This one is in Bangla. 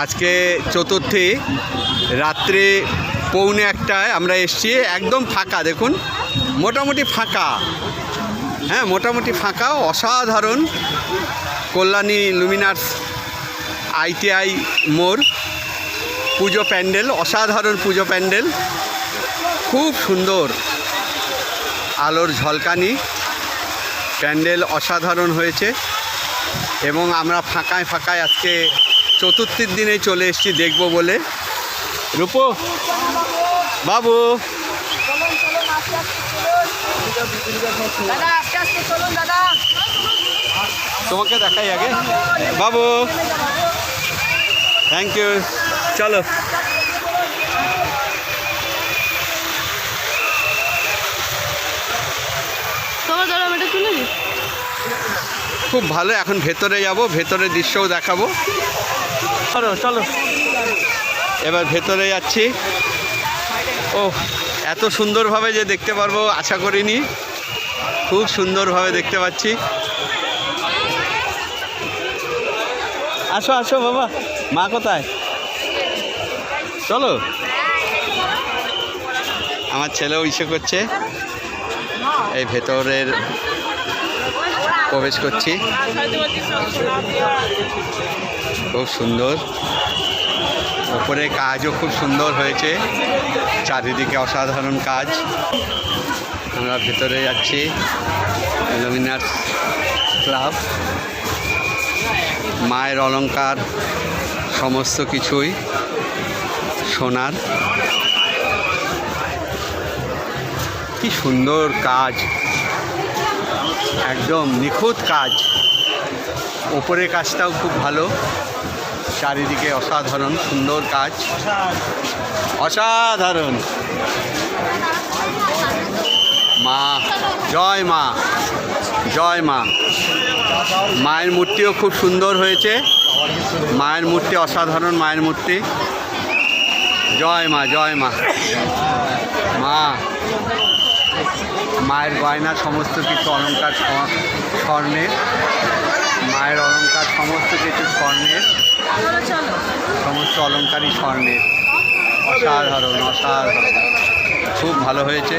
আজকে চতুর্থী রাত্রে 1:45 আমরা এসছি। একদম ফাঁকা, দেখুন মোটামুটি ফাঁকা। হ্যাঁ, মোটামুটি ফাঁকা। অসাধারণ কল্যাণী লুমিনার্স ITI মোড় পুজো প্যান্ডেল, অসাধারণ পুজো প্যান্ডেল, খুব সুন্দর আলোর ঝলকানি প্যান্ডেল, অসাধারণ হয়েছে। এবং আমরা ফাঁকায় ফাঁকায় আজকে চতুর্থীর দিনে চলে এসেছি দেখব বলে। রূপো বাবু, তোমাকে দেখাই আগে। বাবু, থ্যাংক ইউ। চলো, খুব ভালো। এখন ভেতরে যাব, ভেতরের দৃশ্যও দেখাবো। চলো চলো, এবার ভেতরে যাচ্ছি। ও, এত সুন্দরভাবে যে দেখতে পারবো আশা করিনি। খুব সুন্দরভাবে দেখতে পাচ্ছি। আসো আসো বাবা, মা কোথায়? চলো, আমার ছেলেও ইচ্ছে করছে। এই ভেতরের প্রবেশ করছি। খুব সুন্দর, ওপরে কাজও খুব সুন্দর হয়েছে, চারিদিকে অসাধারণ কাজ। আমরা ভেতরে যাচ্ছি। লুমিনার্স ক্লাব, মায়ের অলংকার সমস্ত কিছুই সোনার। কি সুন্দর কাজ, একদম নিখুঁত কাজ। ওপরের কাজটাও খুব ভালো, চারিদিকে অসাধারণ সুন্দর কাজ, অসাধারণ। মা, জয় মা, জয় মা। মায়ের মূর্তিও খুব সুন্দর হয়েছে, মায়ের মূর্তি অসাধারণ, মায়ের মূর্তি। জয় মা, জয় মা। মা, মায়ের গয়না সমস্ত কিছু অলংকার স্বর্ণের, মায়ের অলংকার সমস্ত কিছু স্বর্ণের, সমস্ত অলংকারই স্বর্ণের। অসাধারণ, অসাধারণ, খুব ভালো হয়েছে।